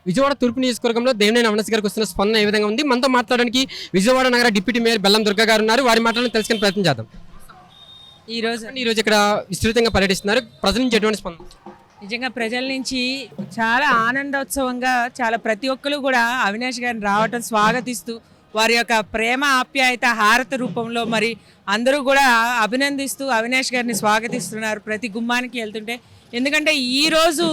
విజయవాడ తూర్పు నియోజకవర్గంలో దేవినేని అవినాష్ గారికి వస్తున్న స్పందన ఏ విధంగా ఉంది? మనతో మాట్లాడడానికి విజయవాడ నగర డిప్యూటీ మేయర్ బెల్లం దుర్గా గారు ఉన్నారు. వారి మాటలను తెలుసుకునే ప్రయత్నం చేద్దాం. ఈరోజు ఇక్కడ విస్తృతంగా పర్యటిస్తున్నారు. ప్రజల నుంచి ఎటువంటి స్పందన? నిజంగా ప్రజల నుంచి చాలా ఆనందోత్సవంగా ప్రతి ఒక్కరు కూడా అవినాష్ గారిని రావటం స్వాగతిస్తూ వారి యొక్క ప్రేమ ఆప్యాయత హారత రూపంలో మరి అందరూ కూడా అభినందిస్తూ అవినాష్ గారిని స్వాగతిస్తున్నారు ప్రతి గుమ్మానికి వెళ్తుంటే. ఎందుకంటే ఈరోజు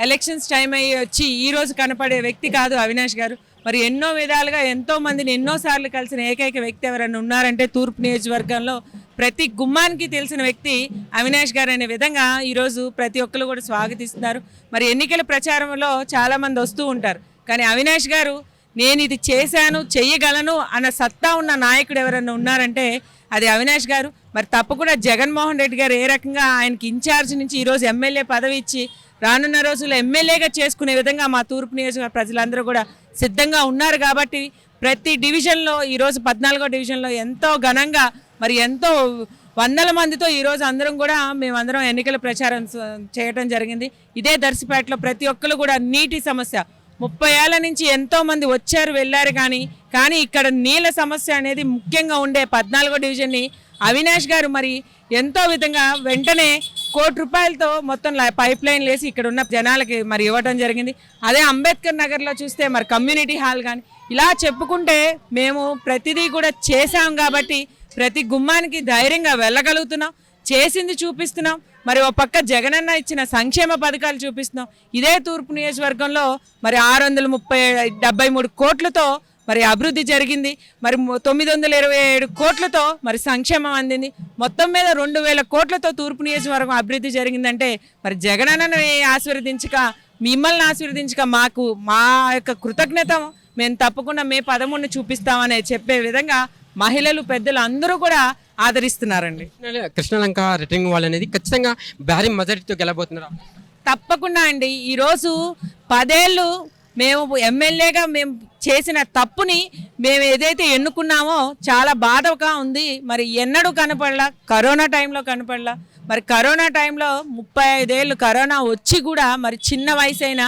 ఎలక్షన్స్ టైం అయ్యి వచ్చి ఈరోజు కనపడే వ్యక్తి కాదు అవినాష్ గారు. మరి ఎన్నో విధాలుగా ఎంతో మందిని ఎన్నోసార్లు కలిసిన ఏకైక వ్యక్తి ఎవరైనా ఉన్నారంటే తూర్పు నియోజకవర్గంలో ప్రతి గుమ్మానికి తెలిసిన వ్యక్తి అవినాష్ గారు అనే విధంగా ఈరోజు ప్రతి ఒక్కరు కూడా స్వాగతిస్తున్నారు. మరి ఎన్నికల ప్రచారంలో చాలామంది వస్తూ ఉంటారు, కానీ అవినాష్ గారు నేను ఇది చేశాను చెయ్యగలను అన్న సత్తా ఉన్న నాయకుడు ఎవరైనా ఉన్నారంటే అది అవినాష్ గారు. మరి తప్పకుండా జగన్మోహన్ రెడ్డి గారు ఏ రకంగా ఆయనకి ఇన్ఛార్జ్ నుంచి ఈరోజు ఎమ్మెల్యే పదవి ఇచ్చి రానున్న రోజుల్లో ఎమ్మెల్యేగా చేసుకునే విధంగా మా తూర్పు నియోజకవర్గ ప్రజలందరూ కూడా సిద్ధంగా ఉన్నారు. కాబట్టి ప్రతి డివిజన్లో ఈరోజు 14వ డివిజన్లో ఎంతో ఘనంగా మరి ఎంతో వందల మందితో ఈరోజు అందరం కూడా మేమందరం ఎన్నికల ప్రచారం చేయడం జరిగింది. ఇదే దర్శిపేటలో ప్రతి ఒక్కరు కూడా నీటి సమస్య 30 ఏళ్ల నుంచి ఎంతో మంది వచ్చారు వెళ్ళారు, కానీ ఇక్కడ నీళ్ళ సమస్య అనేది ముఖ్యంగా ఉండే 14వ డివిజన్ని అవినాష్ గారు మరి ఎంతో విధంగా వెంటనే ₹1,00,00,000 మొత్తం పైప్ లైన్ వేసి ఇక్కడ ఉన్న జనాలకి మరి ఇవ్వడం జరిగింది. అదే అంబేద్కర్ నగర్లో చూస్తే మరి కమ్యూనిటీ హాల్ కానీ ఇలా చెప్పుకుంటే మేము ప్రతిదీ కూడా చేశాం కాబట్టి ప్రతి గుమ్మానికి ధైర్యంగా వెళ్ళగలుగుతున్నాం, చేసింది చూపిస్తున్నాం. మరి ఒక పక్క జగనన్న ఇచ్చిన సంక్షేమ పథకాలు చూపిస్తున్నాం. ఇదే తూర్పు నియోజకవర్గంలో మరి 673 కోట్లతో మరి అభివృద్ధి జరిగింది. మరి 927 కోట్లతో మరి సంక్షేమం అందింది. మొత్తం మీద 2,000 కోట్లతో తూర్పు నియోజకవర్గం అభివృద్ధి జరిగిందంటే మరి జగనన్నను ఆశీర్వదించక మిమ్మల్ని ఆశీర్వదించక మాకు మా యొక్క కృతజ్ఞత మేము తప్పకుండా మే 13ని చూపిస్తామని చెప్పే విధంగా మహిళలు పెద్దలు అందరూ కూడా ఆదరిస్తున్నారండి. కృష్ణలంక రిటర్నింగ్ వాళ్ళు అనేది ఖచ్చితంగా భారీ మెజారిటీతో గెలబోతున్నారు. తప్పకుండా అండి. ఈరోజు 10 ఏళ్ళు మేము ఎమ్మెల్యేగా మేము చేసిన తప్పుని మేము ఏదైతే ఎన్నుకున్నామో చాలా బాధగా ఉంది. మరి ఎన్నడూ కనపడలా, కరోనా టైంలో కనపడలా. మరి కరోనా టైంలో 35 ఏళ్ళు కరోనా వచ్చి కూడా మరి చిన్న వయసైన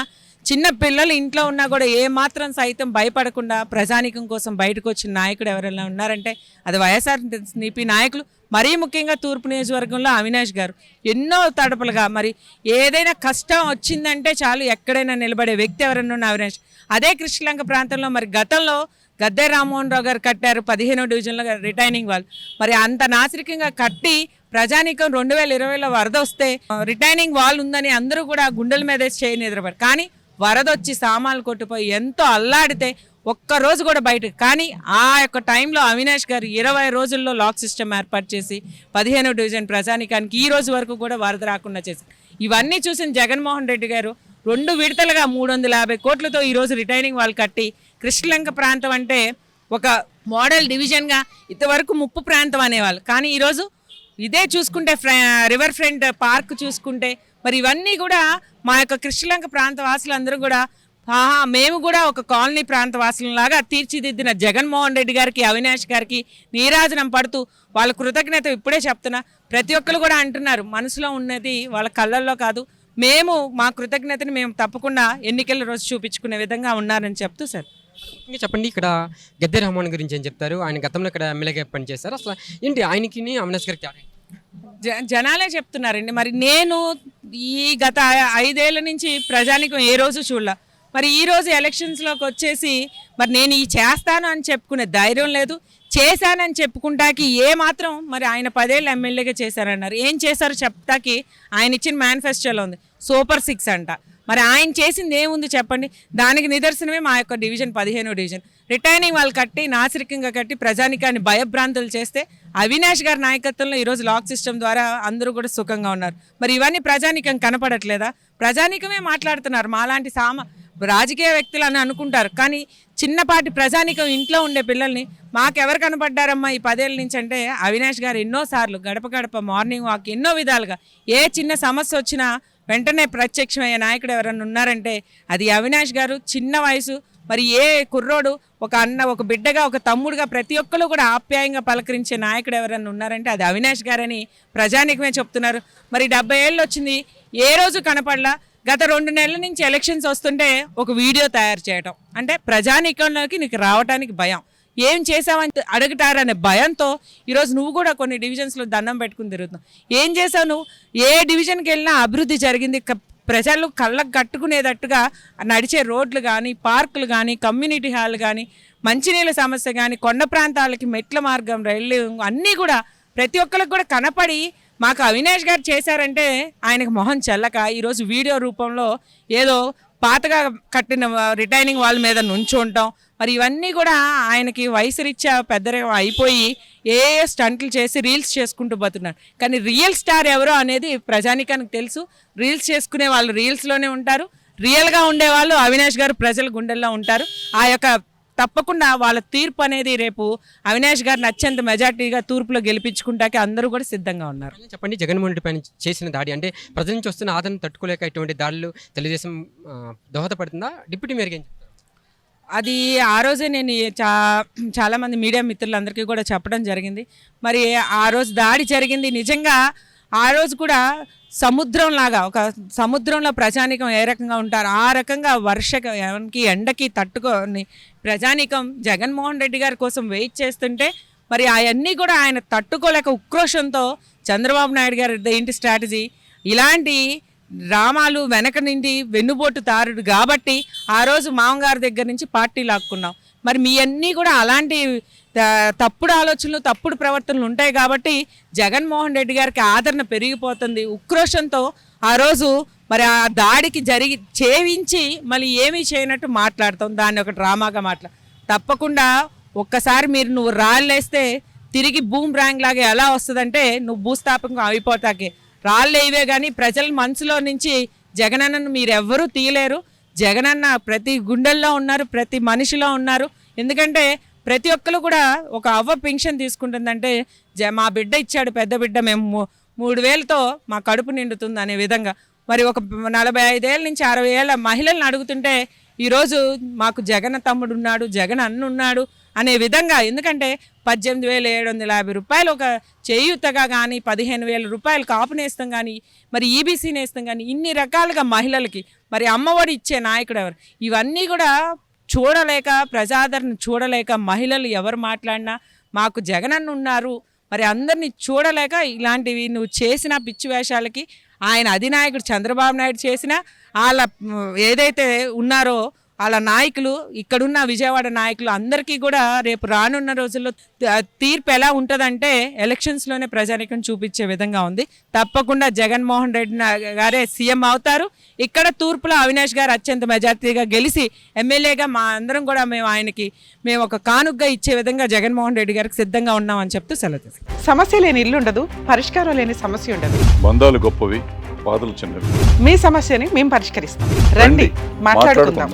చిన్న పిల్లలు ఇంట్లో ఉన్నా కూడా ఏమాత్రం సైతం భయపడకుండా ప్రజానీకం కోసం బయటకు వచ్చిన నాయకుడు ఎవరైనా ఉన్నారంటే అది వైఎస్ఆర్సీపీ నాయకులు. మరీ ముఖ్యంగా తూర్పు నియోజకవర్గంలో అవినాష్ గారు ఎన్నో తడపలుగా మరి ఏదైనా కష్టం వచ్చిందంటే చాలు ఎక్కడైనా నిలబడే వ్యక్తి ఎవరైనా ఉన్న అవినాష్. అదే కృష్ణలంక ప్రాంతంలో మరి గతంలో గద్దె రామ్మోహన్ రావు గారు కట్టారు 15వ డివిజన్లో రిటైనింగ్ వాల్. మరి అంత నాసిరికంగా కట్టి ప్రజానీకం 2020లో వరద వస్తే రిటైనింగ్ వాల్ ఉందని అందరూ కూడా గుండెల మీద చేయని ఎదురుపడి, కానీ వరద వచ్చి సామాన్లు కొట్టిపోయి ఎంతో అల్లాడితే ఒక్కరోజు కూడా బయటకు. కానీ ఆ యొక్క టైంలో అవినాష్ గారు 20 రోజుల్లో లాక్ సిస్టమ్ ఏర్పాటు చేసి 15వ డివిజన్ ప్రజానీకానికి ఈ రోజు వరకు కూడా వరద రాకుండా చేశారు. ఇవన్నీ చూసిన జగన్మోహన్ రెడ్డి గారు 2 విడతలుగా 350 కోట్లతో ఈరోజు రిటైనింగ్ వాళ్ళు కట్టి కృష్ణలంక ప్రాంతం అంటే ఒక మోడల్ డివిజన్గా ఇంతవరకు ముప్పు ప్రాంతం అనేవాళ్ళు. కానీ ఈరోజు ఇదే చూసుకుంటే రివర్ ఫ్రంట్ పార్క్ చూసుకుంటే మరి ఇవన్నీ కూడా మా యొక్క కృష్ణలంక ప్రాంత వాసులందరూ కూడా మేము కూడా ఒక కాలనీ ప్రాంత వాసులలాగా తీర్చిదిద్దిన జగన్మోహన్ రెడ్డి గారికి అవినాష్ గారికి నీరాజనం పడుతూ వాళ్ళ కృతజ్ఞత ఇప్పుడే చెప్తున్నా. ప్రతి ఒక్కరు కూడా అంటున్నారు మనసులో ఉన్నది వాళ్ళ కళ్ళల్లో కాదు, మేము మా కృతజ్ఞతని మేము తప్పకుండా ఎన్నికల రోజు చూపించుకునే విధంగా ఉన్నారని చెప్తూ. సార్ ఇంకా చెప్పండి, ఇక్కడ గద్దె రామ్మోహన్ గురించి ఏం చెప్తారు? ఆయన గతంలో ఇక్కడ ఎమ్మెల్యేగా పనిచేస్తారు. అసలు ఏంటి ఆయనకి అవినాష్ గారికి జనాలే చెప్తున్నారండి. మరి నేను ఈ గత 5 ఏళ్ల నుంచి ప్రజానికం ఏ రోజు చూడలే. మరి ఈరోజు ఎలక్షన్స్లోకి వచ్చేసి మరి నేను ఈ చేస్తాను అని చెప్పుకునే ధైర్యం లేదు, చేశానని చెప్పుకుంటాకి ఏమాత్రం. మరి ఆయన 10 ఏళ్ళు ఎమ్మెల్యేగా చేశారన్నారు, ఏం చేశారు చెప్తాకి ఆయన ఇచ్చిన మేనిఫెస్టోలో ఉంది సూపర్ 6 అంట. మరి ఆయన చేసింది ఏముంది చెప్పండి? దానికి నిదర్శనమే మా యొక్క డివిజన్ 15వ డివిజన్ రిటైనింగ్ వాళ్ళు కట్టి నాసిరికంగా కట్టి ప్రజానికాన్ని భయభ్రాంతులు చేస్తే అవినాష్ గారి నాయకత్వంలో ఈరోజు లాక్ సిస్టమ్ ద్వారా అందరూ కూడా సుఖంగా ఉన్నారు. మరి ఇవన్నీ ప్రజానికం కనపడట్లేదా? ప్రజానికమే మాట్లాడుతున్నారు. మాలాంటి రాజకీయ వ్యక్తులు అని అనుకుంటారు, కానీ చిన్నపాటి ప్రజానికం ఇంట్లో ఉండే పిల్లల్ని మాకెవరు కనపడ్డారమ్మా ఈ 10 ఏళ్ళ నుంచి అంటే అవినాష్ గారు ఎన్నోసార్లు గడప గడప మార్నింగ్ వాక్ ఎన్నో విధాలుగా ఏ చిన్న సమస్య వచ్చినా వెంటనే ప్రత్యక్షమయ్యే నాయకుడు ఎవరన్నా ఉన్నారంటే అది అవినాష్ గారు. చిన్న వయసు మరి ఏ కుర్రోడు ఒక అన్న ఒక బిడ్డగా ఒక తమ్ముడుగా ప్రతి ఒక్కరు కూడా ఆప్యాయంగా పలకరించే నాయకుడు ఎవరన్నా ఉన్నారంటే అది అవినాష్ గారని ప్రజానికమే చెప్తున్నారు. మరి 70 ఏళ్ళు వచ్చింది, ఏ రోజు కనపడలా. గత 2 నెలల నుంచి ఎలక్షన్స్ వస్తుంటే ఒక వీడియో తయారు చేయటం, అంటే ప్రజానీకంలోకి నీకు రావడానికి భయం, ఏం చేసావని అడుగుతారనే భయంతో ఈరోజు నువ్వు కూడా కొన్ని డివిజన్స్లో దండం పెట్టుకుని తిరుగుతున్నావు. ఏం చేసావు నువ్వు? ఏ డివిజన్కి వెళ్ళినా అభివృద్ధి జరిగింది, ప్రజలు కళ్ళకు కట్టుకునేటట్టుగా నడిచే రోడ్లు కానీ, పార్కులు కానీ, కమ్యూనిటీ హాల్ కానీ, మంచినీళ్ళ సమస్య కానీ, కొండ ప్రాంతాలకి మెట్ల మార్గం, రైళ్ళు అన్నీ కూడా ప్రతి ఒక్కరికి కూడా కనపడి మాకు అవినాష్ గారు చేశారంటే ఆయనకు మొహం చెల్లక ఈరోజు వీడియో రూపంలో ఏదో పాతగా కట్టిన రిటైనింగ్ వాళ్ళ మీద నుంచుంటాం. మరి ఇవన్నీ కూడా ఆయనకి వయసు రీత్యా పెద్దగా అయిపోయి ఏ స్టంట్లు చేసి రీల్స్ చేసుకుంటూ పోతున్నారు. కానీ రియల్ స్టార్ ఎవరో అనేది ప్రజానికానికి తెలుసు. రీల్స్ చేసుకునే వాళ్ళు రీల్స్లోనే ఉంటారు, రియల్గా ఉండేవాళ్ళు అవినాష్ గారు ప్రజల గుండెల్లో ఉంటారు. ఆ యొక్క తప్పకుండా వాళ్ళ తీర్పు అనేది రేపు అవినాష్ గారిని అత్యంత మెజార్టీగా తూర్పులో గెలిపించుకుంటాకి అందరూ కూడా సిద్ధంగా ఉన్నారు. చెప్పండి, జగన్మోహన్ రెడ్డి పైన చేసిన దాడి అంటే ప్రజల నుంచి వస్తున్న ఆదరణ తట్టుకోలేక ఇటువంటి దాడులు తెలుగుదేశం దోహదపడుతుందా? డిప్యూటీ మేయర్గా ఏం చెప్తారు? అది ఆ రోజే నేను చాలామంది మీడియా మిత్రులందరికీ కూడా చెప్పడం జరిగింది. మరి ఆ రోజు దాడి జరిగింది నిజంగా. ఆ రోజు కూడా సముద్రం లాగా, ఒక సముద్రంలో ప్రజానీకం ఏ రకంగా ఉంటారు ఆ రకంగా వర్షకి ఎండకి తట్టుకొని ప్రజానీకం జగన్మోహన్ రెడ్డి గారి కోసం వెయిట్ చేస్తుంటే మరి అవన్నీ కూడా ఆయన తట్టుకోలేక ఉక్రోషంతో చంద్రబాబు నాయుడు గారి ఏంటి స్ట్రాటజీ, ఇలాంటి డ్రామాలు వెనక నుండి వెన్నుబోటు తారుడు కాబట్టి ఆ రోజు మామగారి దగ్గర నుంచి పార్టీ లాక్కున్నాం. మరి మీ అన్నీ కూడా అలాంటి తప్పుడు ఆలోచనలు, తప్పుడు ప్రవర్తనలు ఉంటాయి కాబట్టి జగన్మోహన్ రెడ్డి గారికి ఆదరణ పెరిగిపోతుంది. ఉక్రోషంతో ఆ రోజు మరి ఆ దాడికి చేయించి మళ్ళీ ఏమీ చేయనట్టు మాట్లాడతాం, దాన్ని ఒక డ్రామాగా తప్పకుండా ఒక్కసారి నువ్వు రాళ్ళేస్తే తిరిగి బూమ్ ర్యాంగ్ లాగా ఎలా వస్తుందంటే నువ్వు భూస్థాపకం అయిపోతాకే. రాళ్ళు వేయవే కానీ ప్రజల మనసులో నుంచి జగనన్నను మీరెవ్వరూ తీయలేరు. జగనన్న ప్రతి గుండెల్లో ఉన్నారు, ప్రతి మనిషిలో ఉన్నారు. ఎందుకంటే ప్రతి ఒక్కరు కూడా ఒక అవ్వ పెన్షన్ తీసుకుంటుందంటే మా బిడ్డ ఇచ్చాడు, పెద్ద బిడ్డ, మేము 3,000తో మా కడుపు నిండుతుంది అనే విధంగా. మరి ఒక 45 ఏళ్ళ నుంచి 60 ఏళ్ళ మహిళలను అడుగుతుంటే ఈరోజు మాకు జగన్ తమ్ముడు ఉన్నాడు, జగన్ అన్న ఉన్నాడు అనే విధంగా. ఎందుకంటే 18,750 రూపాయలు ఒక చేయూతగా కానీ, 15,000 రూపాయలు కాపు నేస్తం కానీ, మరి ఈబీసీ నేస్తం కానీ, ఇన్ని రకాలుగా మహిళలకి మరి అమ్మఒడి ఇచ్చే నాయకుడు ఎవరు? ఇవన్నీ కూడా చూడలేక, ప్రజాదరణ చూడలేక మహిళలు ఎవరు మాట్లాడినా మాకు జగనన్న ఉన్నారు మరి అందరినీ చూడలేక ఇలాంటివి నువ్వు చేసిన పిచ్చి వేషాలకి ఆయన అధినాయకుడు చంద్రబాబు నాయుడు చేసిన వాళ్ళ ఏదైతే ఉన్నారో వాళ్ళ నాయకులు, ఇక్కడున్న విజయవాడ నాయకులు అందరికీ కూడా రేపు రానున్న రోజుల్లో తీర్పు ఎలా ఉంటుందంటే ఎలక్షన్స్లోనే ప్రజానికం చూపించే విధంగా ఉంది. తప్పకుండా జగన్మోహన్ రెడ్డి గారే సీఎం అవుతారు. ఇక్కడ తూర్పులో అవినాష్ గారు అత్యంత మెజార్టీగా గెలిచి ఎమ్మెల్యేగా మా అందరం కూడా మేము ఒక కానుగ్గా ఇచ్చే విధంగా జగన్మోహన్ రెడ్డి గారికి సిద్ధంగా ఉన్నామని చెప్తూ సెలవు తీసుకుంటాం. సమస్య లేని ఇల్లు ఉండదు, పరిష్కారం లేని సమస్య ఉండదు. బంధాలు గొప్పవి, బాధలు చిన్నవి. మీ సమస్యని మేము పరిష్కరిస్తాం. రండి, మాట్లాడుకుందాం.